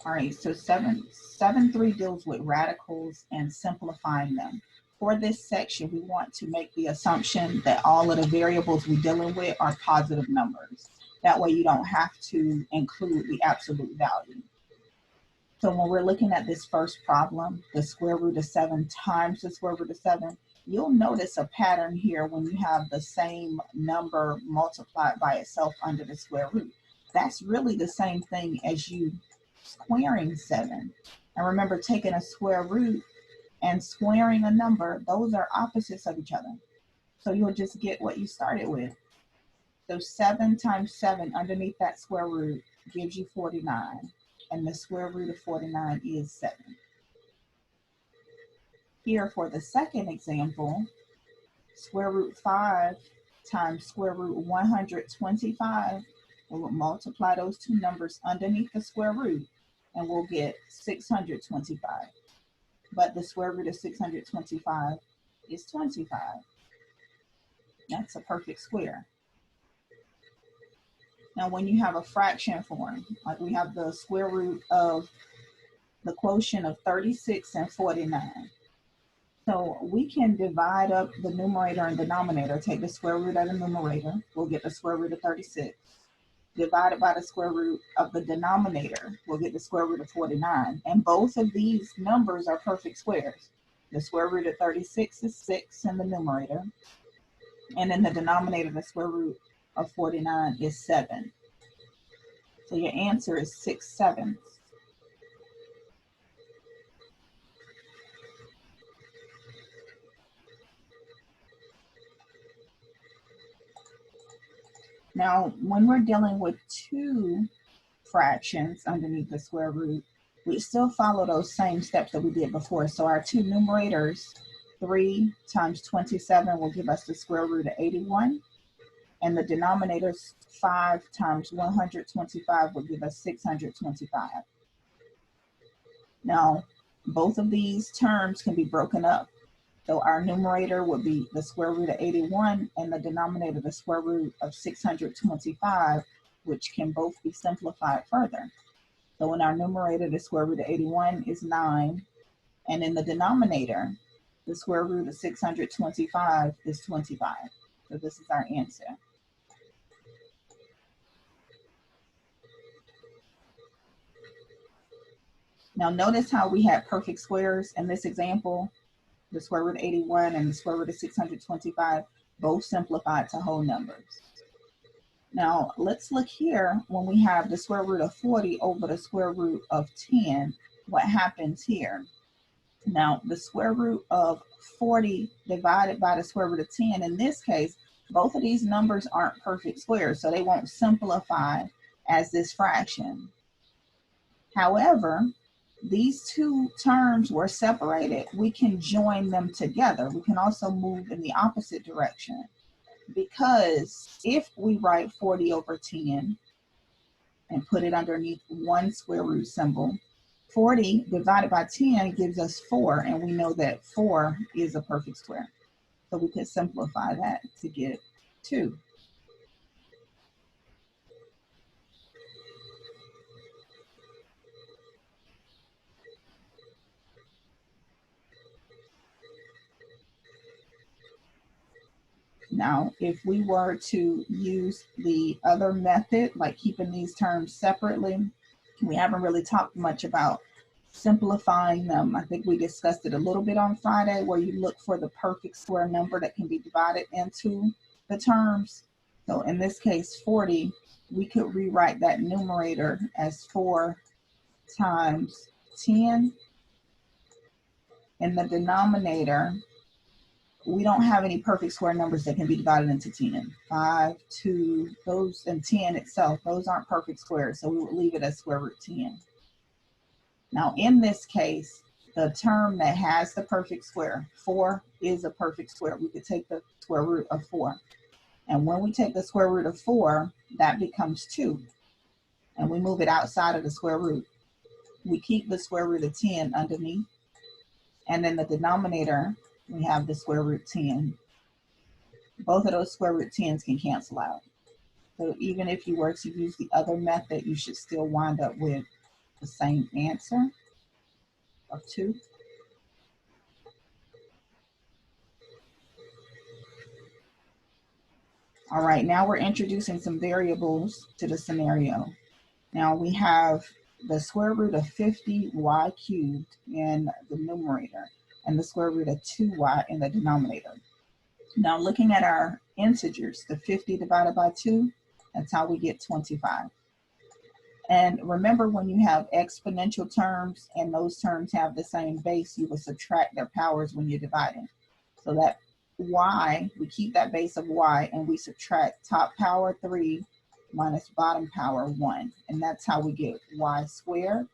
All right, so 7.3 deals with radicals and simplifying them. For this section, we want to make the assumption that all of the variables we're dealing with are positive numbers. That way you don't have to include the absolute value. So when we're looking at this first problem, the square root of 7 times the square root of 7, you'll notice a pattern here when you have the same number multiplied by itself under the square root. That's really the same thing as you squaring 7. And remember, taking a square root and squaring a number, those are opposites of each other. So you'll just get what you started with. So 7 times 7 underneath that square root gives you 49. And the square root of 49 is 7. Here for the second example, square root 5 times square root 125, we'll multiply those two numbers underneath the square root and we'll get 625. But the square root of 625 is 25. That's a perfect square. Now, when you have a fraction form, like we have the square root of the quotient of 36 and 49. So we can divide up the numerator and denominator, take the square root of the numerator, we'll get the square root of 36. Divided by the square root of the denominator, we'll get the square root of 49. And both of these numbers are perfect squares. The square root of 36 is 6 in the numerator. And in the denominator, the square root of 49 is 7. So your answer is 6/7. Now, when we're dealing with two fractions underneath the square root, we still follow those same steps that we did before. So our two numerators, 3 times 27 will give us the square root of 81. And the denominators, 5 times 125 will give us 625. Now, both of these terms can be broken up. So our numerator would be the square root of 81 and the denominator the square root of 625, which can both be simplified further. So in our numerator, the square root of 81 is 9. And in the denominator, the square root of 625 is 25. So this is our answer. Now notice how we had perfect squares in this example. The square root of 81 and the square root of 625 both simplified to whole numbers. Now let's look here when we have the square root of 40 over the square root of 10, what happens here? Now the square root of 40 divided by the square root of 10, in this case, both of these numbers aren't perfect squares, so they won't simplify as this fraction. However, these two terms were separated, we can join them together. We can also move in the opposite direction, because if we write 40 over 10 and put it underneath one square root symbol, 40 divided by 10 gives us 4, and we know that 4 is a perfect square. So we could simplify that to get 2. Now, if we were to use the other method, like keeping these terms separately, we haven't really talked much about simplifying them. I think we discussed it a little bit on Friday, where you look for the perfect square number that can be divided into the terms. So in this case, 40, we could rewrite that numerator as 4 times 10. In the denominator, we don't have any perfect square numbers that can be divided into 10. 5, 2, those, and 10 itself, those aren't perfect squares, so we would leave it as square root 10. Now in this case, the term that has the perfect square, 4 is a perfect square. We could take the square root of 4. And when we take the square root of 4, that becomes 2. And we move it outside of the square root. We keep the square root of 10 underneath. And in the denominator, we have the square root 10. Both of those square root 10s can cancel out. So even if you were to use the other method, you should still wind up with the same answer of 2. All right, now we're introducing some variables to the scenario. Now we have the square root of 50y cubed in the numerator and the square root of 2y in the denominator. Now looking at our integers, the 50 divided by 2, that's how we get 25. And remember, when you have exponential terms and those terms have the same base, you will subtract their powers when you're dividing. So that y, we keep that base of y and we subtract top power 3 minus bottom power 1. And that's how we get y squared.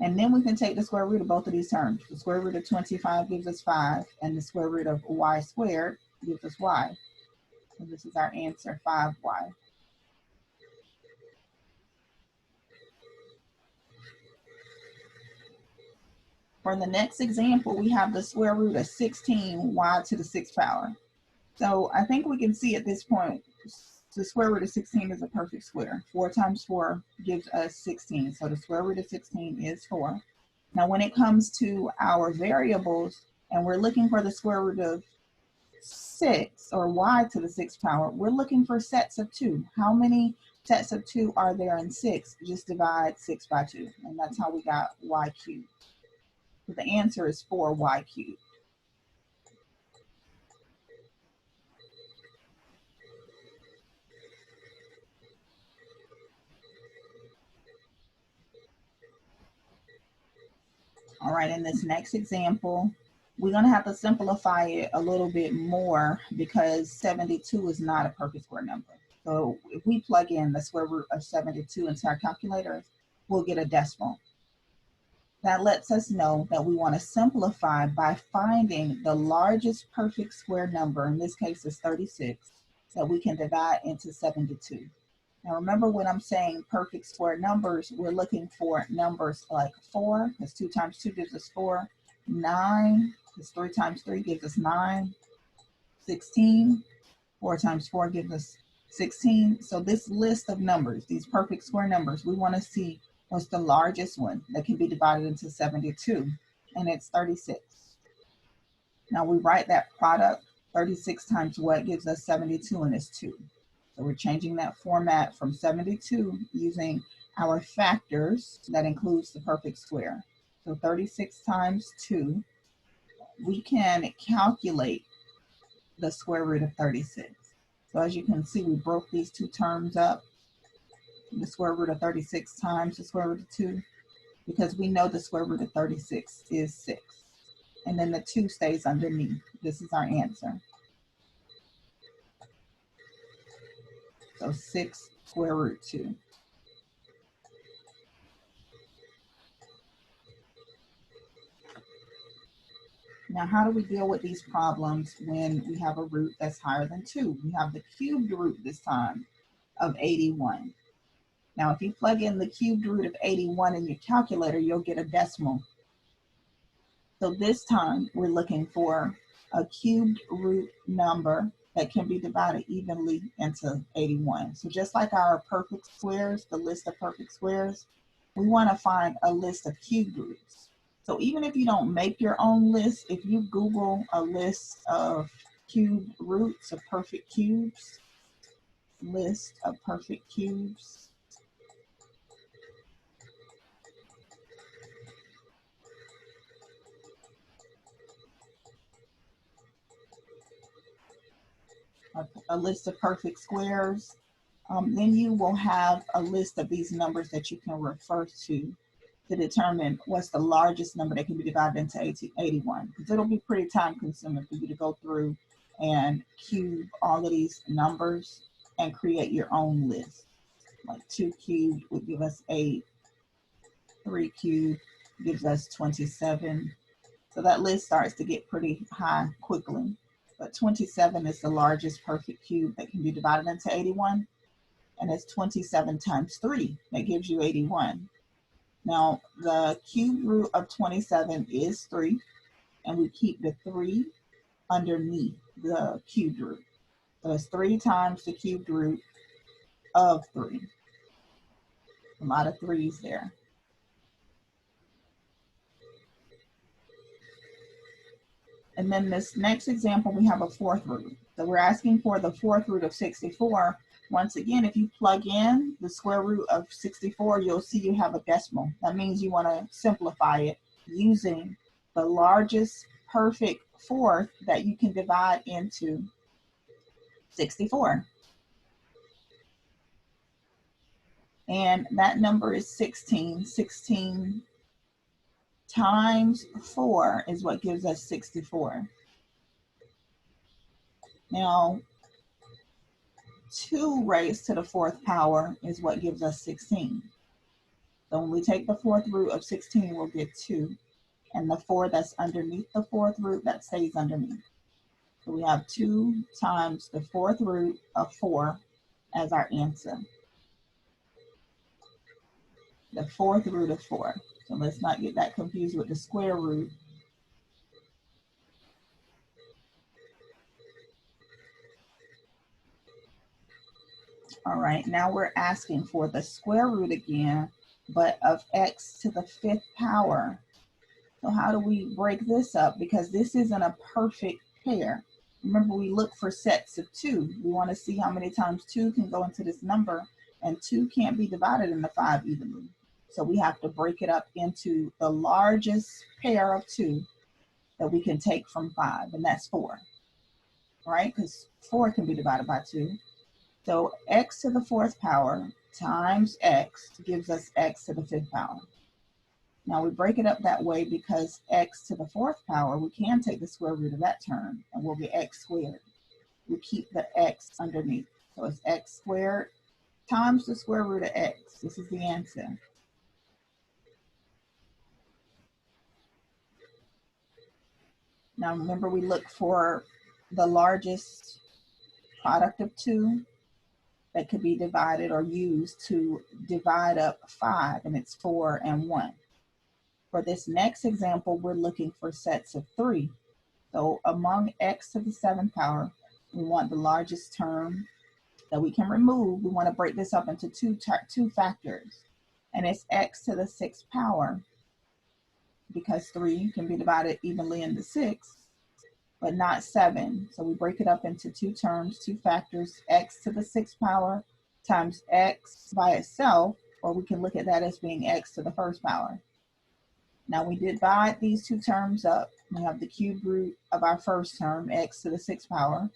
And then we can take the square root of both of these terms. The square root of 25 gives us 5, and the square root of y squared gives us y. So this is our answer, 5y. For the next example, we have the square root of 16y to the 6th power. So I think we can see at this point, the square root of 16 is a perfect square. 4 times 4 gives us 16. So the square root of 16 is 4. Now when it comes to our variables, and we're looking for the square root of 6, or y to the 6th power, we're looking for sets of 2. How many sets of 2 are there in 6? Just divide 6 by 2. And that's how we got y cubed. So the answer is 4y cubed. All right, in this next example, we're going to have to simplify it a little bit more because 72 is not a perfect square number. So if we plug in the square root of 72 into our calculator, we'll get a decimal. That lets us know that we want to simplify by finding the largest perfect square number, in this case is 36, that we can divide into 72. Now remember, when I'm saying perfect square numbers, we're looking for numbers like 4, because 2 times 2 gives us 4, 9, because 3 times 3 gives us 9, 16, 4 times 4 gives us 16. So this list of numbers, these perfect square numbers, we want to see what's the largest one that can be divided into 72, and it's 36. Now we write that product, 36 times what gives us 72, and it's 2. So we're changing that format from 72 using our factors that includes the perfect square. So 36 times 2, we can calculate the square root of 36. So as you can see, we broke these two terms up, the square root of 36 times the square root of 2, because we know the square root of 36 is 6. And then the 2 stays underneath. This is our answer. So 6 square root 2. Now, how do we deal with these problems when we have a root that's higher than 2? We have the cubed root this time of 81. Now, if you plug in the cubed root of 81 in your calculator, you'll get a decimal. So this time, we're looking for a cubed root number that can be divided evenly into 81. So just like our perfect squares, the list of perfect squares, we want to find a list of cubed roots. So even if you don't make your own list, if you Google a list of cubed roots of perfect cubes, list of perfect cubes, a list of perfect squares, then you will have a list of these numbers that you can refer to determine what's the largest number that can be divided into 81. Because it'll be pretty time consuming for you to go through and cube all of these numbers and create your own list. Like 2 cubed would give us 8, 3 cubed gives us 27. So that list starts to get pretty high quickly. But 27 is the largest perfect cube that can be divided into 81. And it's 27 times 3 that gives you 81. Now, the cube root of 27 is 3, and we keep the 3 underneath the cube root. So it's 3 times the cubed root of 3. A lot of threes there. And then this next example, we have a fourth root. So we're asking for the fourth root of 64. Once again, if you plug in the square root of 64, you'll see you have a decimal. That means you want to simplify it using the largest perfect fourth that you can divide into 64. And that number is 16. 16 times 4 is what gives us 64. Now, 2 raised to the fourth power is what gives us 16. So when we take the fourth root of 16, we'll get 2. And the 4 that's underneath the fourth root, that stays underneath. So we have 2 times the fourth root of 4 as our answer. The fourth root of 4. So let's not get that confused with the square root. All right, now we're asking for the square root again, but of x to the 5th power. So how do we break this up? Because this isn't a perfect pair. Remember, we look for sets of 2. We want to see how many times 2 can go into this number, and 2 can't be divided into 5 evenly. So we have to break it up into the largest pair of 2 that we can take from 5, and that's 4, right? Because 4 can be divided by 2. So x to the 4th power times x gives us x to the 5th power. Now we break it up that way because x to the 4th power, we can take the square root of that term and we'll get x squared. We keep the x underneath. So it's x squared times the square root of x. This is the answer. Now remember, we look for the largest product of 2 that could be divided or used to divide up 5, and it's 4 and 1. For this next example, we're looking for sets of 3. So among x to the 7th power, we want the largest term that we can remove. We want to break this up into two factors, and it's x to the 6th power, because 3 can be divided evenly into 6, but not 7. So we break it up into 2 terms, 2 factors, x to the 6th power times x by itself, or we can look at that as being x to the 1st power. Now we divide these 2 terms up. We have the cubed root of our first term, x to the 6th power,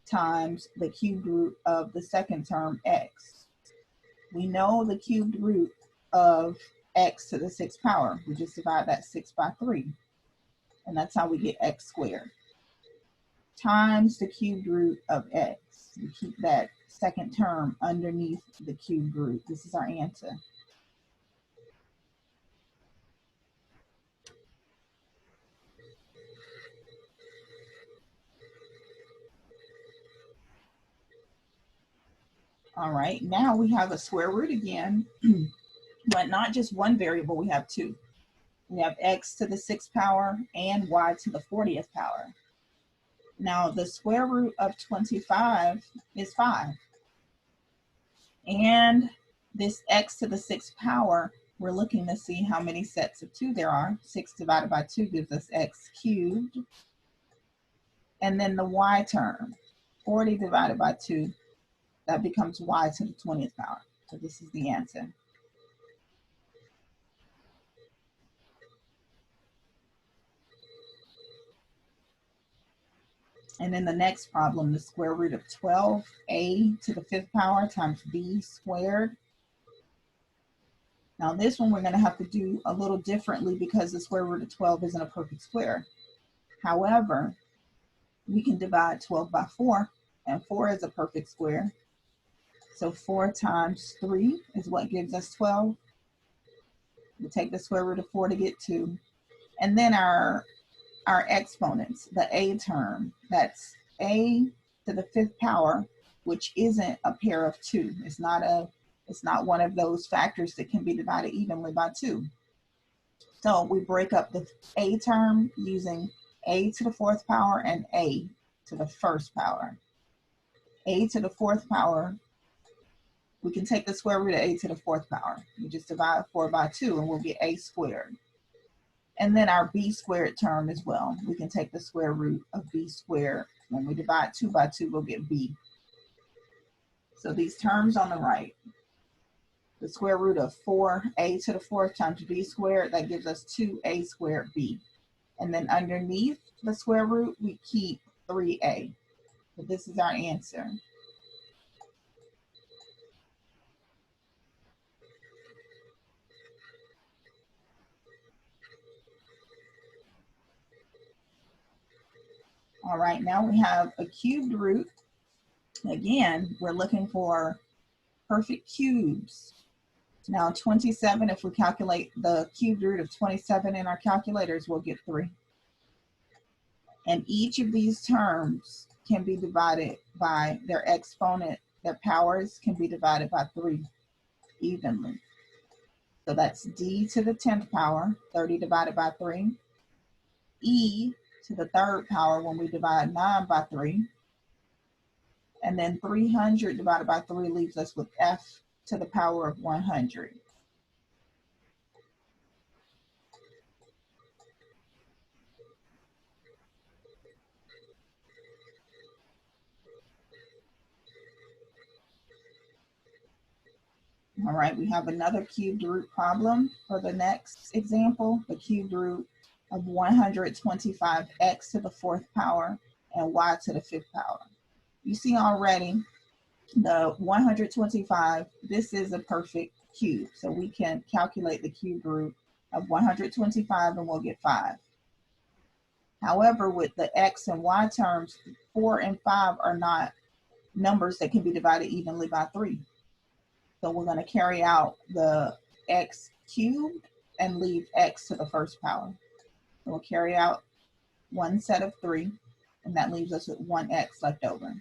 times the cubed root of the second term, x. We know the cubed root of x to the 6th power. We just divide that 6 by 3, and that's how we get x squared, times the cubed root of x. We keep that second term underneath the cubed root. This is our answer. All right, now we have a square root again, but not just one variable, we have 2. We have x to the 6th power and y to the 40th power. Now the square root of 25 is 5. And this x to the 6th power, we're looking to see how many sets of 2 there are. 6 divided by 2 gives us x cubed. And then the y term, 40 divided by 2, that becomes y to the 20th power. So this is the answer. And then the next problem, the square root of 12a to the 5th power times b squared. Now this one we're going to have to do a little differently because the square root of 12 isn't a perfect square. However, we can divide 12 by 4, and 4 is a perfect square. So 4 times 3 is what gives us 12. We take the square root of 4 to get 2. And then our exponents, the a term, that's a to the 5th power, which isn't a pair of 2. It's not one of those factors that can be divided evenly by 2. So we break up the a term using a to the 4th power and a to the 1st power. A to the 4th power We can take the square root of a to the fourth power. We just divide 4 by 2 and we'll get a squared. And then our b squared term as well. We can take the square root of b squared. When we divide 2 by 2, we'll get b. So these terms on the right, the square root of 4a to the fourth times b squared, that gives us 2a squared b. And then underneath the square root, we keep 3a. So this is our answer. All right, now we have a cubed root. Again, we're looking for perfect cubes. Now 27, if we calculate the cubed root of 27 in our calculators, we'll get 3. And each of these terms can be divided by their exponent, their powers can be divided by 3 evenly. So that's d to the 10th power, 30 divided by 3. E to the third power when we divide 9 by 3. And then 300 divided by 3 leaves us with f to the power of 100. All right, we have another cubed root problem for the next example, the cubed root of 125x to the fourth power and y to the fifth power. You see already the 125, this is a perfect cube. So we can calculate the cube root of 125 and we'll get 5. However, with the x and y terms, 4 and 5 are not numbers that can be divided evenly by 3. So we're going to carry out the x cubed and leave x to the first power. So we'll carry out one set of 3, and that leaves us with 1x left over.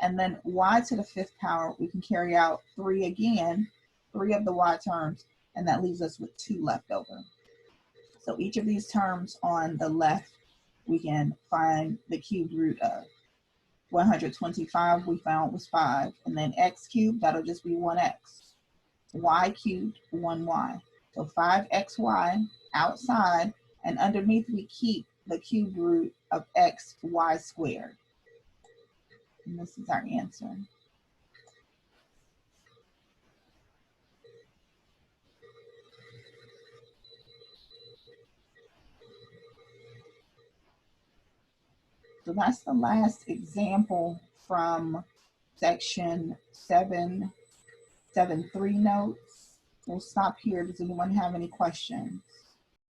And then y to the fifth power, we can carry out 3 again, 3 of the y terms, and that leaves us with 2 left over. So each of these terms on the left, we can find the cubed root of. 125 we found was 5, and then x cubed, that'll just be 1x. Y cubed, 1y. So 5xy outside, and underneath we keep the cubed root of xy squared. And this is our answer. So that's the last example from section 7.3 notes. We'll stop here. Does anyone have any questions?